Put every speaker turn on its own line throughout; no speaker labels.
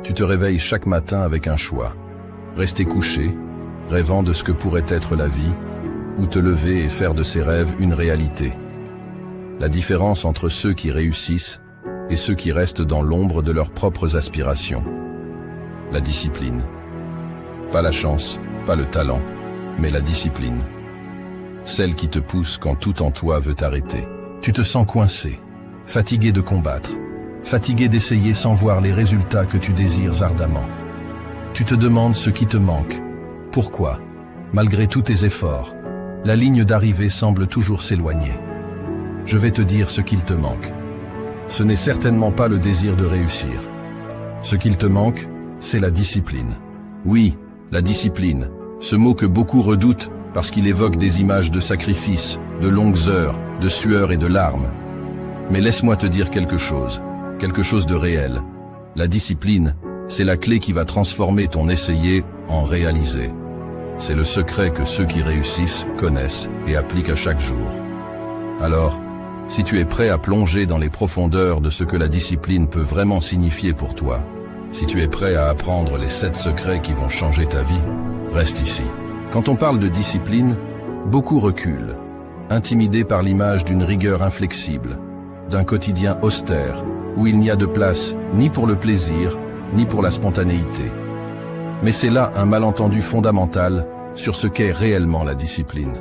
Tu te réveilles chaque matin avec un choix. Rester couché, rêvant de ce que pourrait être la vie, ou te lever et faire de ses rêves une réalité. La différence entre ceux qui réussissent et ceux qui restent dans l'ombre de leurs propres aspirations. La discipline. Pas la chance, pas le talent, mais la discipline. Celle qui te pousse quand tout en toi veut t'arrêter. Tu te sens coincé, fatigué de combattre, fatigué d'essayer sans voir les résultats que tu désires ardemment. Tu te demandes ce qui te manque. Pourquoi, malgré tous tes efforts, la ligne d'arrivée semble toujours s'éloigner. Je vais te dire ce qu'il te manque. Ce n'est certainement pas le désir de réussir. Ce qu'il te manque, c'est la discipline. Oui, la discipline, ce mot que beaucoup redoutent parce qu'il évoque des images de sacrifice, de longues heures, de sueur et de larmes. Mais laisse-moi te dire quelque chose de réel. La discipline, c'est la clé qui va transformer ton essayer en réaliser. C'est le secret que ceux qui réussissent connaissent et appliquent à chaque jour. Alors, si tu es prêt à plonger dans les profondeurs de ce que la discipline peut vraiment signifier pour toi, si tu es prêt à apprendre les 7 secrets qui vont changer ta vie, reste ici. Quand on parle de discipline, beaucoup reculent, intimidés par l'image d'une rigueur inflexible, d'un quotidien austère, où il n'y a de place ni pour le plaisir, ni pour la spontanéité. Mais c'est là un malentendu fondamental sur ce qu'est réellement la discipline.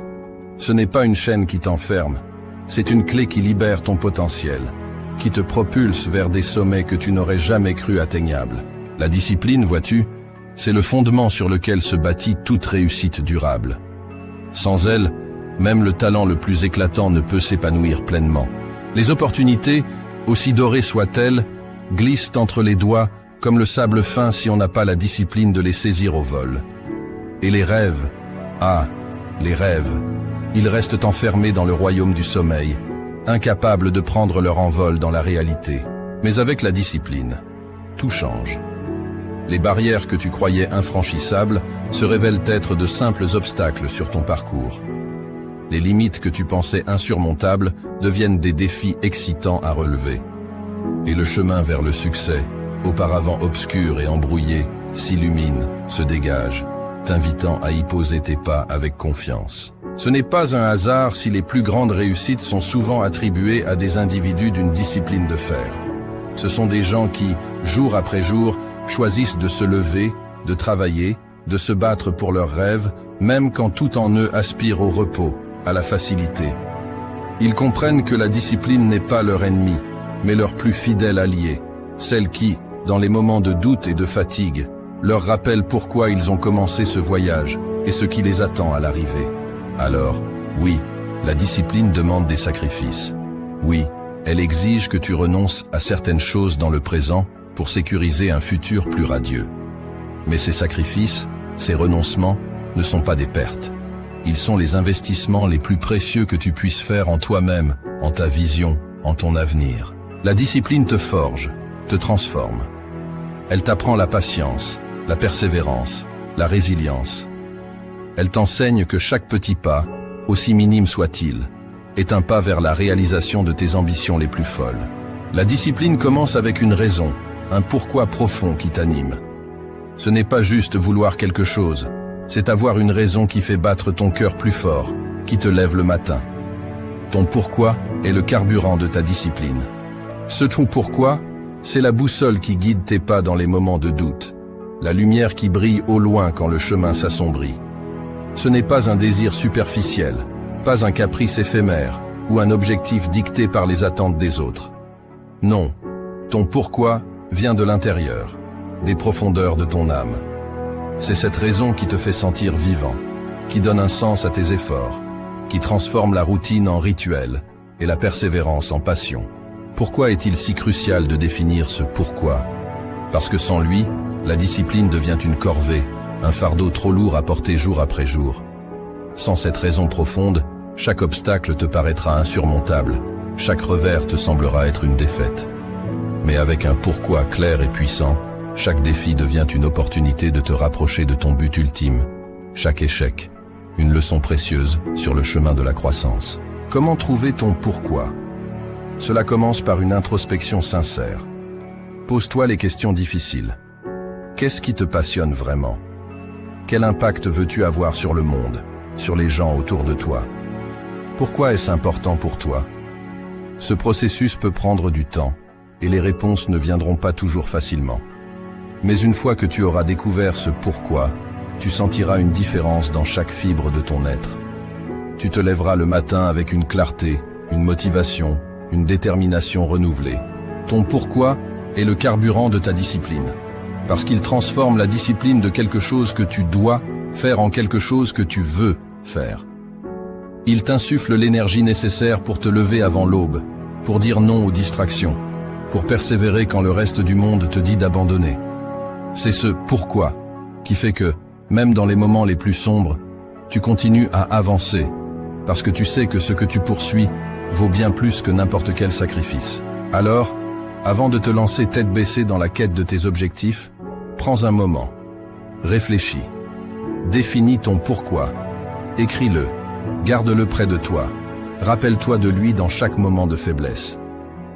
Ce n'est pas une chaîne qui t'enferme, c'est une clé qui libère ton potentiel, qui te propulse vers des sommets que tu n'aurais jamais cru atteignables. La discipline, vois-tu, c'est le fondement sur lequel se bâtit toute réussite durable. Sans elle, même le talent le plus éclatant ne peut s'épanouir pleinement. Les opportunités, aussi dorées soient-elles, glissent entre les doigts comme le sable fin si on n'a pas la discipline de les saisir au vol. Et les rêves, les rêves, ils restent enfermés dans le royaume du sommeil, incapables de prendre leur envol dans la réalité. Mais avec la discipline, tout change. Les barrières que tu croyais infranchissables se révèlent être de simples obstacles sur ton parcours. Les limites que tu pensais insurmontables deviennent des défis excitants à relever. Et le chemin vers le succès, auparavant obscur et embrouillé, s'illumine, se dégage, t'invitant à y poser tes pas avec confiance. Ce n'est pas un hasard si les plus grandes réussites sont souvent attribuées à des individus d'une discipline de fer. Ce sont des gens qui, jour après jour, choisissent de se lever, de travailler, de se battre pour leurs rêves, même quand tout en eux aspire au repos, à la facilité. Ils comprennent que la discipline n'est pas leur ennemi, mais leur plus fidèle allié, celle qui, dans les moments de doute et de fatigue, leur rappelle pourquoi ils ont commencé ce voyage et ce qui les attend à l'arrivée. Alors, oui, la discipline demande des sacrifices. Oui, elle exige que tu renonces à certaines choses dans le présent pour sécuriser un futur plus radieux. Mais ces sacrifices, ces renoncements, ne sont pas des pertes. Ils sont les investissements les plus précieux que tu puisses faire en toi-même, en ta vision, en ton avenir. La discipline te forge, te transforme. Elle t'apprend la patience, la persévérance, la résilience. Elle t'enseigne que chaque petit pas, aussi minime soit-il, est un pas vers la réalisation de tes ambitions les plus folles. La discipline commence avec une raison, un pourquoi profond qui t'anime. Ce n'est pas juste vouloir quelque chose, c'est avoir une raison qui fait battre ton cœur plus fort, qui te lève le matin. Ton pourquoi est le carburant de ta discipline. Ce ton pourquoi, c'est la boussole qui guide tes pas dans les moments de doute, la lumière qui brille au loin quand le chemin s'assombrit. Ce n'est pas un désir superficiel, pas un caprice éphémère ou un objectif dicté par les attentes des autres. Non, ton pourquoi vient de l'intérieur, des profondeurs de ton âme. C'est cette raison qui te fait sentir vivant, qui donne un sens à tes efforts, qui transforme la routine en rituel et la persévérance en passion. Pourquoi est-il si crucial de définir ce pourquoi? Parce que sans lui, la discipline devient une corvée, un fardeau trop lourd à porter jour après jour. Sans cette raison profonde, chaque obstacle te paraîtra insurmontable, chaque revers te semblera être une défaite. Mais avec un pourquoi clair et puissant, chaque défi devient une opportunité de te rapprocher de ton but ultime. Chaque échec, une leçon précieuse sur le chemin de la croissance. Comment trouver ton pourquoi? Cela commence par une introspection sincère. Pose-toi les questions difficiles. Qu'est-ce qui te passionne vraiment? Quel impact veux-tu avoir sur le monde, sur les gens autour de toi? Pourquoi est-ce important pour toi? Ce processus peut prendre du temps, et les réponses ne viendront pas toujours facilement. Mais une fois que tu auras découvert ce pourquoi, tu sentiras une différence dans chaque fibre de ton être. Tu te lèveras le matin avec une clarté, une motivation, une détermination renouvelée. Ton pourquoi est le carburant de ta discipline, parce qu'il transforme la discipline de quelque chose que tu dois faire en quelque chose que tu veux faire. Il t'insuffle l'énergie nécessaire pour te lever avant l'aube, pour dire non aux distractions, pour persévérer quand le reste du monde te dit d'abandonner. C'est ce pourquoi qui fait que, même dans les moments les plus sombres, tu continues à avancer, parce que tu sais que ce que tu poursuis vaut bien plus que n'importe quel sacrifice. Alors, avant de te lancer tête baissée dans la quête de tes objectifs, prends un moment, réfléchis, définis ton pourquoi, écris-le, garde-le près de toi, rappelle-toi de lui dans chaque moment de faiblesse.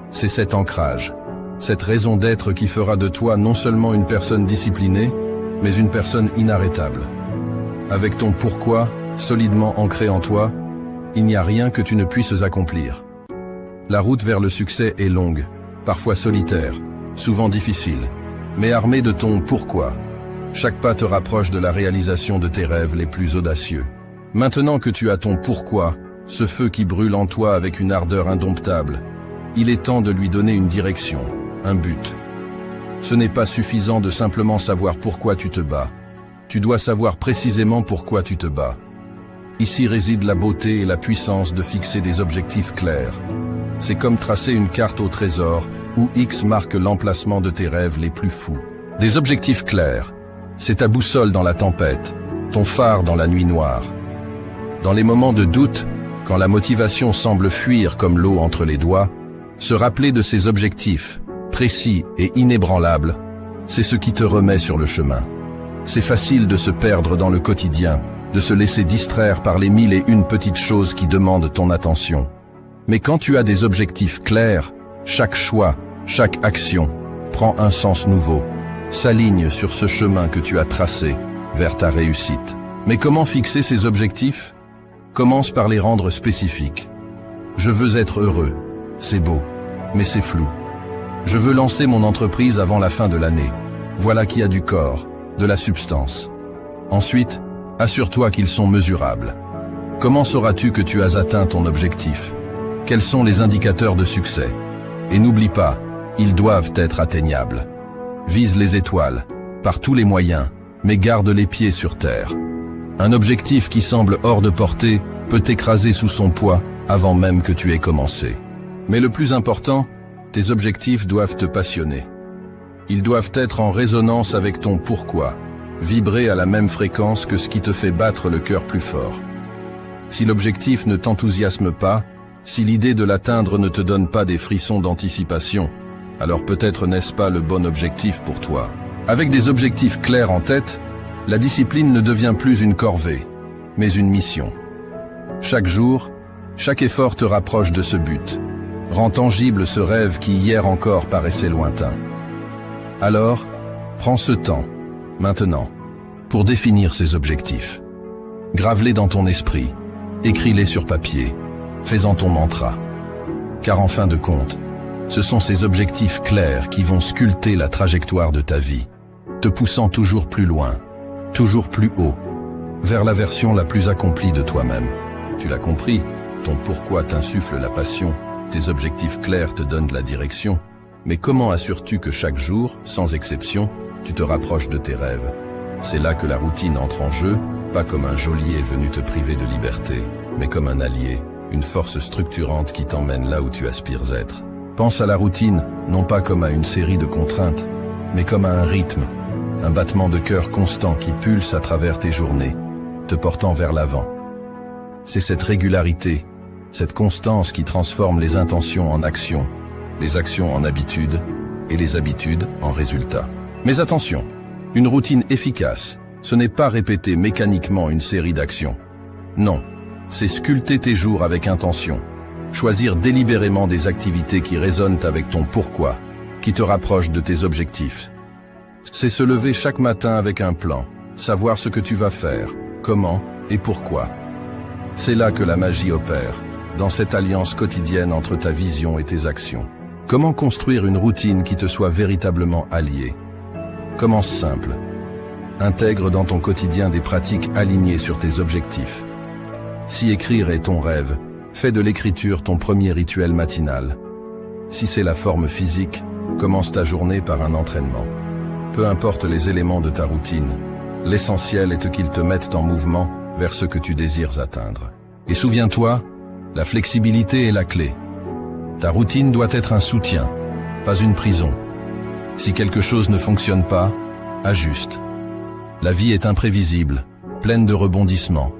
C'est cet ancrage, cette raison d'être qui fera de toi non seulement une personne disciplinée, mais une personne inarrêtable. Avec ton pourquoi solidement ancré en toi, il n'y a rien que tu ne puisses accomplir. La route vers le succès est longue, parfois solitaire, souvent difficile, mais armée de ton pourquoi. Chaque pas te rapproche de la réalisation de tes rêves les plus audacieux. Maintenant que tu as ton pourquoi, ce feu qui brûle en toi avec une ardeur indomptable, il est temps de lui donner une direction, un but. Ce n'est pas suffisant de simplement savoir pourquoi tu te bats. Tu dois savoir précisément pourquoi tu te bats. Ici réside la beauté et la puissance de fixer des objectifs clairs. C'est comme tracer une carte au trésor où X marque l'emplacement de tes rêves les plus fous. Des objectifs clairs, c'est ta boussole dans la tempête, ton phare dans la nuit noire. Dans les moments de doute, quand la motivation semble fuir comme l'eau entre les doigts, se rappeler de ces objectifs, précis et inébranlables, c'est ce qui te remet sur le chemin. C'est facile de se perdre dans le quotidien, de se laisser distraire par les 1001 petites choses qui demandent ton attention. Mais quand tu as des objectifs clairs, chaque choix, chaque action prend un sens nouveau, s'aligne sur ce chemin que tu as tracé vers ta réussite. Mais comment fixer ces objectifs? Commence par les rendre spécifiques. Je veux être heureux. C'est beau, mais c'est flou. Je veux lancer mon entreprise avant la fin de l'année. Voilà qui a du corps, de la substance. Ensuite, assure-toi qu'ils sont mesurables. Comment sauras-tu que tu as atteint ton objectif? Quels sont les indicateurs de succès? Et n'oublie pas, ils doivent être atteignables. Vise les étoiles, par tous les moyens, mais garde les pieds sur terre. Un objectif qui semble hors de portée peut t'écraser sous son poids avant même que tu aies commencé. Mais le plus important, tes objectifs doivent te passionner. Ils doivent être en résonance avec ton pourquoi, vibrer à la même fréquence que ce qui te fait battre le cœur plus fort. Si l'objectif ne t'enthousiasme pas, si l'idée de l'atteindre ne te donne pas des frissons d'anticipation, alors peut-être n'est-ce pas le bon objectif pour toi. Avec des objectifs clairs en tête, la discipline ne devient plus une corvée, mais une mission. Chaque jour, chaque effort te rapproche de ce but, rend tangible ce rêve qui hier encore paraissait lointain. Alors, prends ce temps, maintenant, pour définir ces objectifs. Grave-les dans ton esprit, écris-les sur papier, fais-en ton mantra. Car en fin de compte, ce sont ces objectifs clairs qui vont sculpter la trajectoire de ta vie, te poussant toujours plus loin, toujours plus haut, vers la version la plus accomplie de toi-même. Tu l'as compris, ton pourquoi t'insuffle la passion, tes objectifs clairs te donnent de la direction. Mais comment assures-tu que chaque jour, sans exception, tu te rapproches de tes rêves? C'est là que la routine entre en jeu, pas comme un geôlier venu te priver de liberté, mais comme un allié, une force structurante qui t'emmène là où tu aspires être. Pense à la routine, non pas comme à une série de contraintes, mais comme à un rythme, un battement de cœur constant qui pulse à travers tes journées, te portant vers l'avant. C'est cette régularité, cette constance qui transforme les intentions en actions, les actions en habitudes et les habitudes en résultats. Mais attention, une routine efficace, ce n'est pas répéter mécaniquement une série d'actions. Non, c'est sculpter tes jours avec intention, choisir délibérément des activités qui résonnent avec ton pourquoi, qui te rapprochent de tes objectifs. C'est se lever chaque matin avec un plan, savoir ce que tu vas faire, comment et pourquoi. C'est là que la magie opère, dans cette alliance quotidienne entre ta vision et tes actions. Comment construire une routine qui te soit véritablement alliée? Commence simple. Intègre dans ton quotidien des pratiques alignées sur tes objectifs. Si écrire est ton rêve, fais de l'écriture ton premier rituel matinal. Si c'est la forme physique, commence ta journée par un entraînement. Peu importe les éléments de ta routine, l'essentiel est qu'ils te mettent en mouvement vers ce que tu désires atteindre. Et souviens-toi, la flexibilité est la clé. Ta routine doit être un soutien, pas une prison. Si quelque chose ne fonctionne pas, ajuste. La vie est imprévisible, pleine de rebondissements.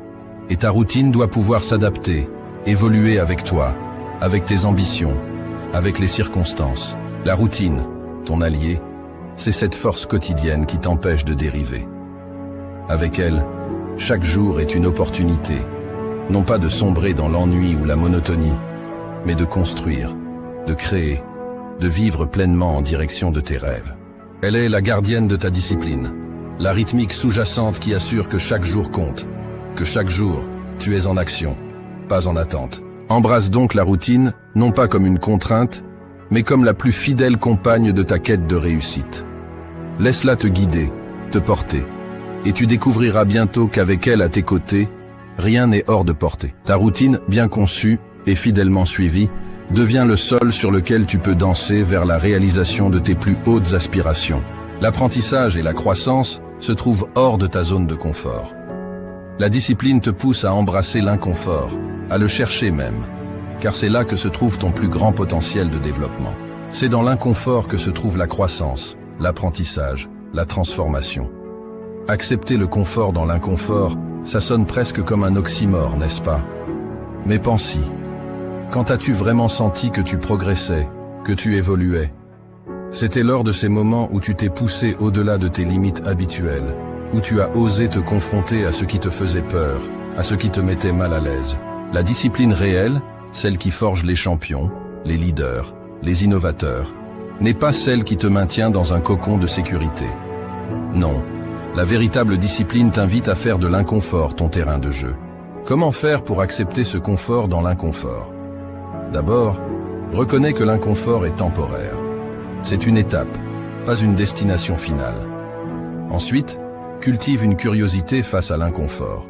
Et ta routine doit pouvoir s'adapter, évoluer avec toi, avec tes ambitions, avec les circonstances. La routine, ton allié, c'est cette force quotidienne qui t'empêche de dériver. Avec elle, chaque jour est une opportunité, non pas de sombrer dans l'ennui ou la monotonie, mais de construire, de créer, de vivre pleinement en direction de tes rêves. Elle est la gardienne de ta discipline, la rythmique sous-jacente qui assure que chaque jour compte, que chaque jour, tu es en action, pas en attente. Embrasse donc la routine, non pas comme une contrainte, mais comme la plus fidèle compagne de ta quête de réussite. Laisse-la te guider, te porter, et tu découvriras bientôt qu'avec elle à tes côtés, rien n'est hors de portée. Ta routine, bien conçue et fidèlement suivie, devient le sol sur lequel tu peux danser vers la réalisation de tes plus hautes aspirations. L'apprentissage et la croissance se trouvent hors de ta zone de confort. La discipline te pousse à embrasser l'inconfort, à le chercher même, car c'est là que se trouve ton plus grand potentiel de développement. C'est dans l'inconfort que se trouve la croissance, l'apprentissage, la transformation. Accepter le confort dans l'inconfort, ça sonne presque comme un oxymore, n'est-ce pas? Mais pense-y. Quand as-tu vraiment senti que tu progressais, que tu évoluais? C'était lors de ces moments où tu t'es poussé au-delà de tes limites habituelles, où tu as osé te confronter à ce qui te faisait peur, à ce qui te mettait mal à l'aise. La discipline réelle, celle qui forge les champions, les leaders, les innovateurs, n'est pas celle qui te maintient dans un cocon de sécurité. Non, la véritable discipline t'invite à faire de l'inconfort ton terrain de jeu. Comment faire pour accepter ce confort dans l'inconfort? D'abord, reconnais que l'inconfort est temporaire. C'est une étape, pas une destination finale. Ensuite, cultive une curiosité face à l'inconfort.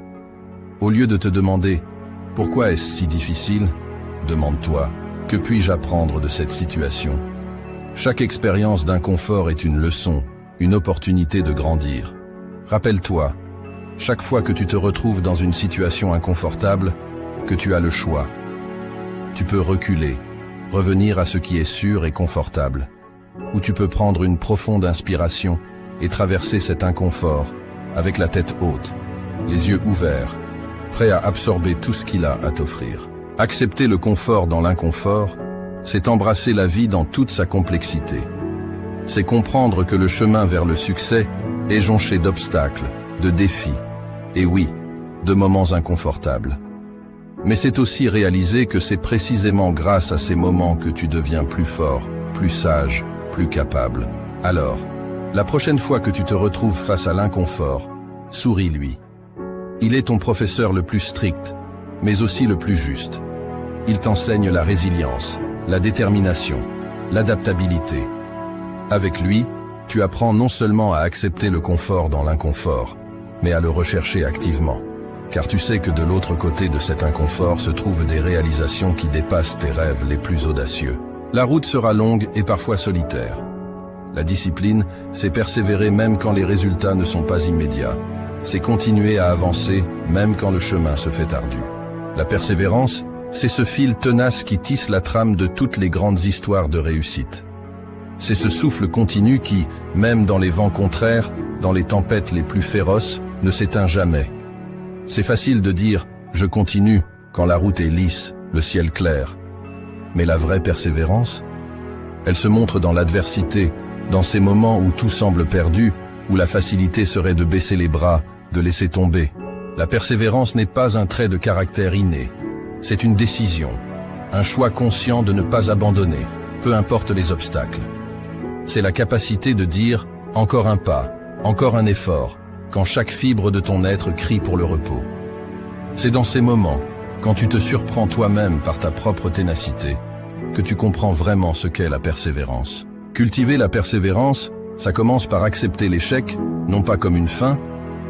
Au lieu de te demander « Pourquoi est-ce si difficile ?», demande-toi « Que puis-je apprendre de cette situation ?» Chaque expérience d'inconfort est une leçon, une opportunité de grandir. Rappelle-toi, chaque fois que tu te retrouves dans une situation inconfortable, que tu as le choix. Tu peux reculer, revenir à ce qui est sûr et confortable, ou tu peux prendre une profonde inspiration et traverser cet inconfort avec la tête haute, les yeux ouverts, prêt à absorber tout ce qu'il a à t'offrir. Accepter le confort dans l'inconfort, c'est embrasser la vie dans toute sa complexité. C'est comprendre que le chemin vers le succès est jonché d'obstacles, de défis, et oui, de moments inconfortables. Mais c'est aussi réaliser que c'est précisément grâce à ces moments que tu deviens plus fort, plus sage, plus capable. Alors, la prochaine fois que tu te retrouves face à l'inconfort, souris-lui. Il est ton professeur le plus strict, mais aussi le plus juste. Il t'enseigne la résilience, la détermination, l'adaptabilité. Avec lui, tu apprends non seulement à accepter le confort dans l'inconfort, mais à le rechercher activement. Car tu sais que de l'autre côté de cet inconfort se trouvent des réalisations qui dépassent tes rêves les plus audacieux. La route sera longue et parfois solitaire. La discipline, c'est persévérer même quand les résultats ne sont pas immédiats. C'est continuer à avancer même quand le chemin se fait ardu. La persévérance, c'est ce fil tenace qui tisse la trame de toutes les grandes histoires de réussite. C'est ce souffle continu qui, même dans les vents contraires, dans les tempêtes les plus féroces, ne s'éteint jamais. C'est facile de dire « je continue » quand la route est lisse, le ciel clair. Mais la vraie persévérance, elle se montre dans l'adversité, dans ces moments où tout semble perdu, où la facilité serait de baisser les bras, de laisser tomber. La persévérance n'est pas un trait de caractère inné. C'est une décision, un choix conscient de ne pas abandonner, peu importe les obstacles. C'est la capacité de dire Encore un pas, encore un effort, quand chaque fibre de ton être crie pour le repos. C'est dans ces moments, quand tu te surprends toi-même par ta propre ténacité, que tu comprends vraiment ce qu'est la persévérance. Cultiver la persévérance, ça commence par accepter l'échec, non pas comme une fin,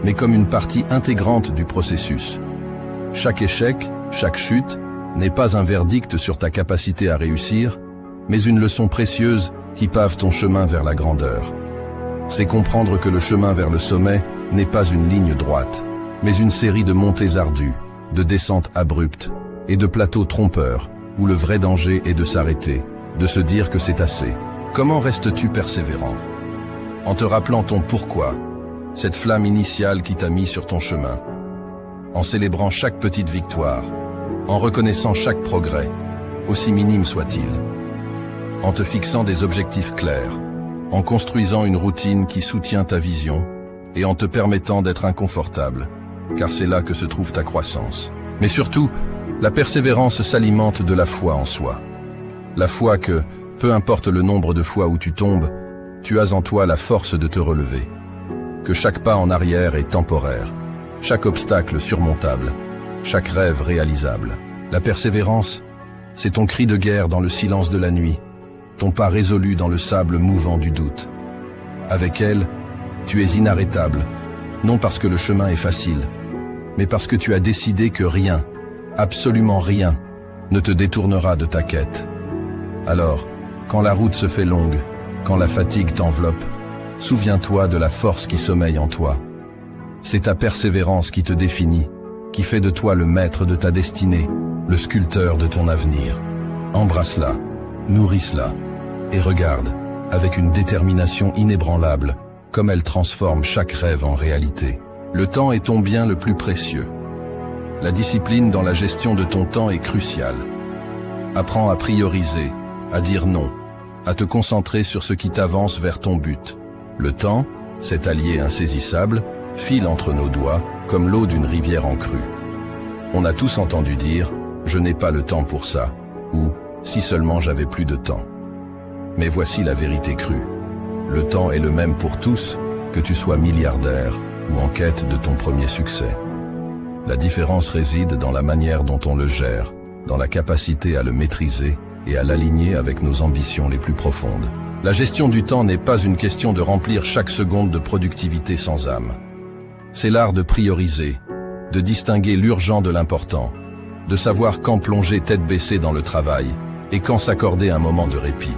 mais comme une partie intégrante du processus. Chaque échec, chaque chute, n'est pas un verdict sur ta capacité à réussir, mais une leçon précieuse qui pave ton chemin vers la grandeur. C'est comprendre que le chemin vers le sommet n'est pas une ligne droite, mais une série de montées ardues, de descentes abruptes et de plateaux trompeurs, où le vrai danger est de s'arrêter, de se dire que c'est assez. Comment restes-tu persévérant? En te rappelant ton pourquoi, cette flamme initiale qui t'a mis sur ton chemin, en célébrant chaque petite victoire, en reconnaissant chaque progrès, aussi minime soit-il, en te fixant des objectifs clairs, en construisant une routine qui soutient ta vision et en te permettant d'être inconfortable, car c'est là que se trouve ta croissance. Mais surtout, la persévérance s'alimente de la foi en soi. La foi que, peu importe le nombre de fois où tu tombes, tu as en toi la force de te relever. Que chaque pas en arrière est temporaire, chaque obstacle surmontable, chaque rêve réalisable. La persévérance, c'est ton cri de guerre dans le silence de la nuit, ton pas résolu dans le sable mouvant du doute. Avec elle, tu es inarrêtable, non parce que le chemin est facile, mais parce que tu as décidé que rien, absolument rien, ne te détournera de ta quête. Alors, quand la route se fait longue, quand la fatigue t'enveloppe, souviens-toi de la force qui sommeille en toi. C'est ta persévérance qui te définit, qui fait de toi le maître de ta destinée, le sculpteur de ton avenir. Embrasse-la, nourrisse-la, et regarde, avec une détermination inébranlable, comme elle transforme chaque rêve en réalité. Le temps est ton bien le plus précieux. La discipline dans la gestion de ton temps est cruciale. Apprends à prioriser, à dire non, à te concentrer sur ce qui t'avance vers ton but. Le temps, cet allié insaisissable, file entre nos doigts comme l'eau d'une rivière en crue. On a tous entendu dire « je n'ai pas le temps pour ça » ou « si seulement j'avais plus de temps ». Mais voici la vérité crue. Le temps est le même pour tous, que tu sois milliardaire ou en quête de ton premier succès. La différence réside dans la manière dont on le gère, dans la capacité à le maîtriser et à l'aligner avec nos ambitions les plus profondes. La gestion du temps n'est pas une question de remplir chaque seconde de productivité sans âme. C'est l'art de prioriser, de distinguer l'urgent de l'important, de savoir quand plonger tête baissée dans le travail et quand s'accorder un moment de répit.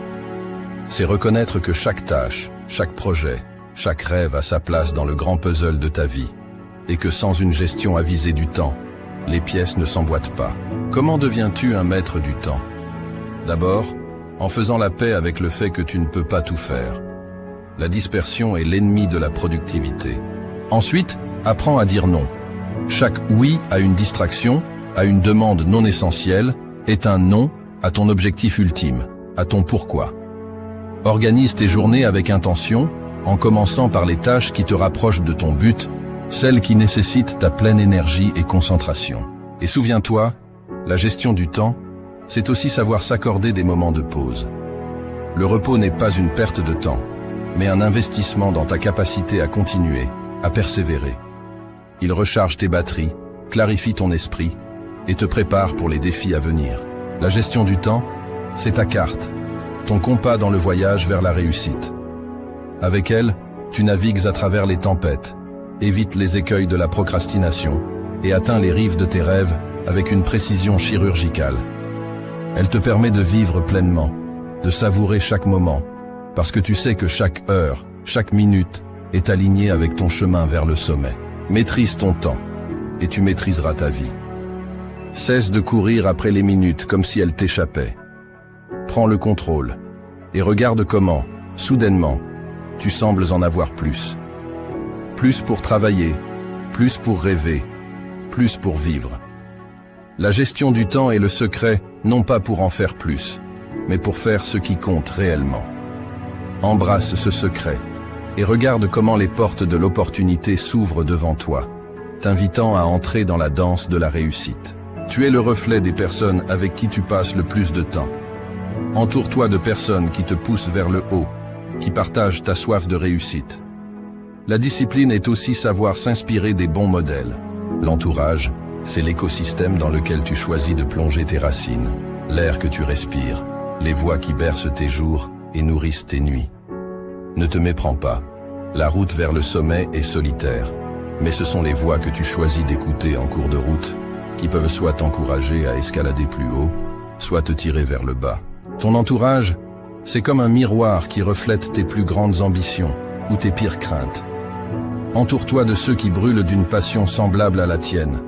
C'est reconnaître que chaque tâche, chaque projet, chaque rêve a sa place dans le grand puzzle de ta vie, et que sans une gestion avisée du temps, les pièces ne s'emboîtent pas. Comment deviens-tu un maître du temps? D'abord, en faisant la paix avec le fait que tu ne peux pas tout faire. La dispersion est l'ennemi de la productivité. Ensuite, apprends à dire non. Chaque oui à une distraction, à une demande non essentielle, est un non à ton objectif ultime, à ton pourquoi. Organise tes journées avec intention, en commençant par les tâches qui te rapprochent de ton but, celles qui nécessitent ta pleine énergie et concentration. Et souviens-toi, la gestion du temps, c'est aussi savoir s'accorder des moments de pause. Le repos n'est pas une perte de temps, mais un investissement dans ta capacité à continuer, à persévérer. Il recharge tes batteries, clarifie ton esprit et te prépare pour les défis à venir. La gestion du temps, c'est ta carte, ton compas dans le voyage vers la réussite. Avec elle, tu navigues à travers les tempêtes, évites les écueils de la procrastination et atteins les rives de tes rêves avec une précision chirurgicale. Elle te permet de vivre pleinement, de savourer chaque moment, parce que tu sais que chaque heure, chaque minute est alignée avec ton chemin vers le sommet. Maîtrise ton temps, et tu maîtriseras ta vie. Cesse de courir après les minutes comme si elles t'échappaient. Prends le contrôle, et regarde comment, soudainement, tu sembles en avoir plus. Plus pour travailler, plus pour rêver, plus pour vivre. La gestion du temps est le secret, non pas pour en faire plus, mais pour faire ce qui compte réellement. Embrasse ce secret, et regarde comment les portes de l'opportunité s'ouvrent devant toi, t'invitant à entrer dans la danse de la réussite. Tu es le reflet des personnes avec qui tu passes le plus de temps. Entoure-toi de personnes qui te poussent vers le haut, qui partagent ta soif de réussite. La discipline est aussi savoir s'inspirer des bons modèles. L'entourage, c'est l'écosystème dans lequel tu choisis de plonger tes racines, l'air que tu respires, les voix qui bercent tes jours et nourrissent tes nuits. Ne te méprends pas. La route vers le sommet est solitaire, mais ce sont les voix que tu choisis d'écouter en cours de route qui peuvent soit t'encourager à escalader plus haut, soit te tirer vers le bas. Ton entourage, c'est comme un miroir qui reflète tes plus grandes ambitions ou tes pires craintes. Entoure-toi de ceux qui brûlent d'une passion semblable à la tienne,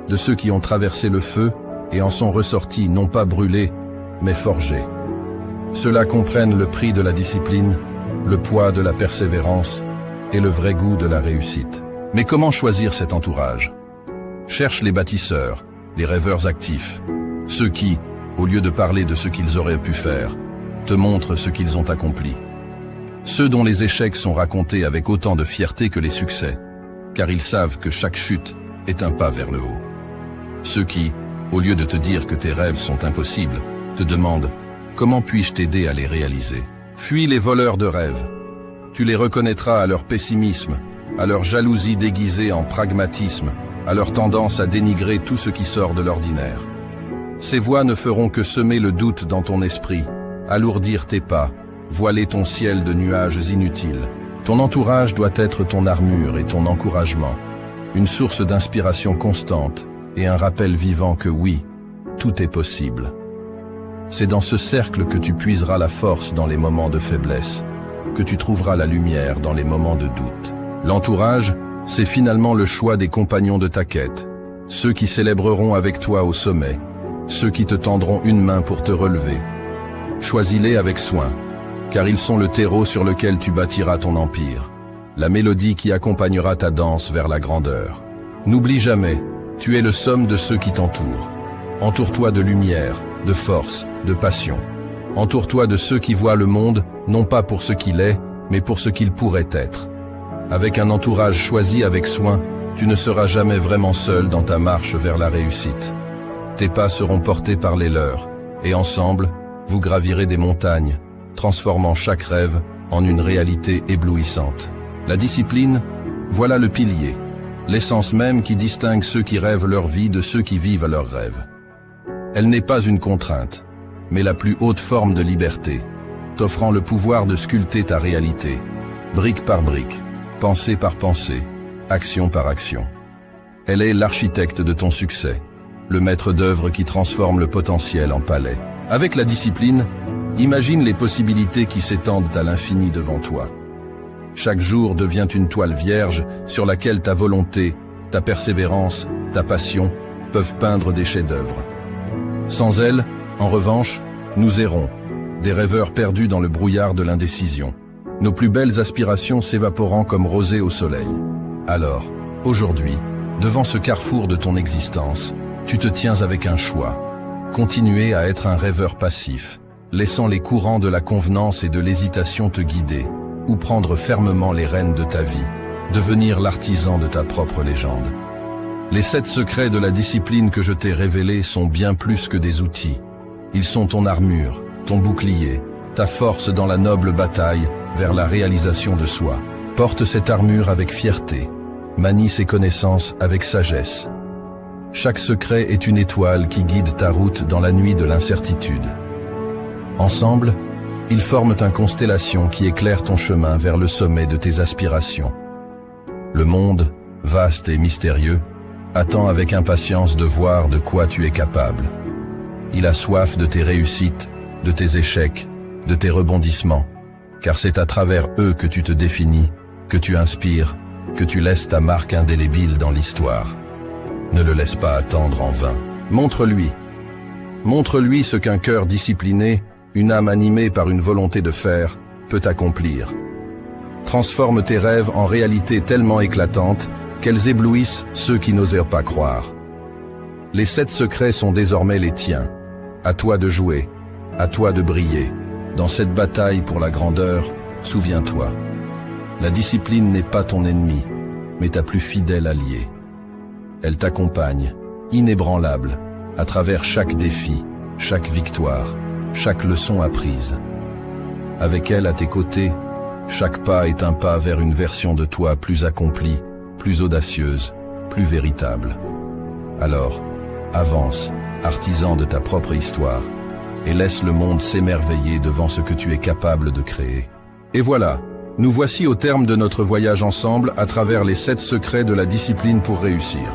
de ceux qui ont traversé le feu et en sont ressortis non pas brûlés, mais forgés. Ceux-là comprennent le prix de la discipline, le poids de la persévérance et le vrai goût de la réussite. Mais comment choisir cet entourage? Cherche les bâtisseurs, les rêveurs actifs, ceux qui, au lieu de parler de ce qu'ils auraient pu faire, te montrent ce qu'ils ont accompli. Ceux dont les échecs sont racontés avec autant de fierté que les succès, car ils savent que chaque chute est un pas vers le haut. Ceux qui, au lieu de te dire que tes rêves sont impossibles, te demandent « Comment puis-je t'aider à les réaliser ?» Fuis les voleurs de rêves. Tu les reconnaîtras à leur pessimisme, à leur jalousie déguisée en pragmatisme, à leur tendance à dénigrer tout ce qui sort de l'ordinaire. Ces voix ne feront que semer le doute dans ton esprit, alourdir tes pas, voiler ton ciel de nuages inutiles. Ton entourage doit être ton armure et ton encouragement, une source d'inspiration constante et un rappel vivant que oui, tout est possible. C'est dans ce cercle que tu puiseras la force dans les moments de faiblesse, que tu trouveras la lumière dans les moments de doute. L'entourage, c'est finalement le choix des compagnons de ta quête, ceux qui célébreront avec toi au sommet, ceux qui te tendront une main pour te relever. Choisis-les avec soin, car ils sont le terreau sur lequel tu bâtiras ton empire, la mélodie qui accompagnera ta danse vers la grandeur. N'oublie jamais, tu es le somme de ceux qui t'entourent. Entoure-toi de lumière, de force, de passion. Entoure-toi de ceux qui voient le monde, non pas pour ce qu'il est, mais pour ce qu'il pourrait être. Avec un entourage choisi avec soin, tu ne seras jamais vraiment seul dans ta marche vers la réussite. Tes pas seront portés par les leurs, et ensemble, vous gravirez des montagnes, transformant chaque rêve en une réalité éblouissante. La discipline, voilà le pilier, l'essence même qui distingue ceux qui rêvent leur vie de ceux qui vivent leurs rêves. Elle n'est pas une contrainte, mais la plus haute forme de liberté, t'offrant le pouvoir de sculpter ta réalité, brique par brique, pensée par pensée, action par action. Elle est l'architecte de ton succès, le maître d'œuvre qui transforme le potentiel en palais. Avec la discipline, imagine les possibilités qui s'étendent à l'infini devant toi. Chaque jour devient une toile vierge sur laquelle ta volonté, ta persévérance, ta passion peuvent peindre des chefs-d'œuvre. Sans elle, en revanche, nous errons, des rêveurs perdus dans le brouillard de l'indécision, nos plus belles aspirations s'évaporant comme rosée au soleil. Alors, aujourd'hui, devant ce carrefour de ton existence, tu te tiens avec un choix. Continuer à être un rêveur passif, laissant les courants de la convenance et de l'hésitation te guider, ou prendre fermement les rênes de ta vie, devenir l'artisan de ta propre légende. Les 7 secrets de la discipline que je t'ai révélés sont bien plus que des outils. Ils sont ton armure, ton bouclier, ta force dans la noble bataille vers la réalisation de soi. Porte cette armure avec fierté, manie ses connaissances avec sagesse. Chaque secret est une étoile qui guide ta route dans la nuit de l'incertitude. Ensemble, ils forment une constellation qui éclaire ton chemin vers le sommet de tes aspirations. Le monde, vaste et mystérieux, attend avec impatience de voir de quoi tu es capable. Il a soif de tes réussites, de tes échecs, de tes rebondissements, car c'est à travers eux que tu te définis, que tu inspires, que tu laisses ta marque indélébile dans l'histoire. Ne le laisse pas attendre en vain. Montre-lui. Montre-lui ce qu'un cœur discipliné, une âme animée par une volonté de faire, peut accomplir. Transforme tes rêves en réalités tellement éclatantes qu'elles éblouissent ceux qui n'osèrent pas croire. Les 7 secrets sont désormais les tiens. À toi de jouer, à toi de briller. Dans cette bataille pour la grandeur, souviens-toi. La discipline n'est pas ton ennemi, mais ta plus fidèle alliée. Elle t'accompagne, inébranlable, à travers chaque défi, chaque victoire, chaque leçon apprise. Avec elle à tes côtés, Chaque pas est un pas vers une version de toi plus accomplie, plus audacieuse, plus véritable. Alors, avance, artisan de ta propre histoire, et laisse le monde s'émerveiller devant ce que tu es capable de créer. Et voilà, nous voici au terme de notre voyage ensemble à travers les 7 secrets de la discipline pour réussir.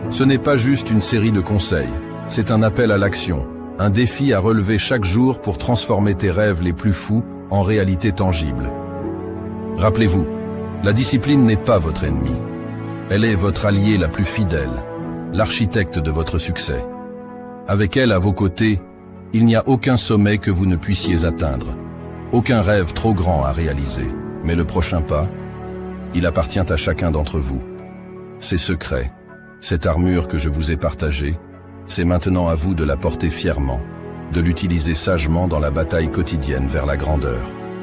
Ce n'est pas juste une série de conseils, c'est un appel à l'action, un défi à relever chaque jour pour transformer tes rêves les plus fous en réalité tangible. Rappelez-vous, la discipline n'est pas votre ennemi. Elle est votre allié la plus fidèle, l'architecte de votre succès. Avec elle à vos côtés, il n'y a aucun sommet que vous ne puissiez atteindre, aucun rêve trop grand à réaliser. Mais le prochain pas, il appartient à chacun d'entre vous. Ces secrets, cette armure que je vous ai partagée, c'est maintenant à vous de la porter fièrement, de l'utiliser sagement dans la bataille quotidienne vers la grandeur.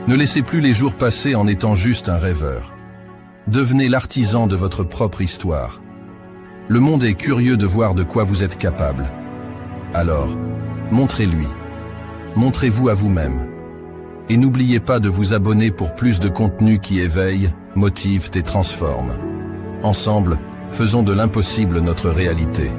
Ne laissez plus les jours passer en étant juste un rêveur. Devenez l'artisan de votre propre histoire. Le monde est curieux de voir de quoi vous êtes capable. Alors, montrez-lui. Montrez-vous à vous-même. Et n'oubliez pas de vous abonner pour plus de contenu qui éveille, motive et transforme. Ensemble, faisons de l'impossible notre réalité.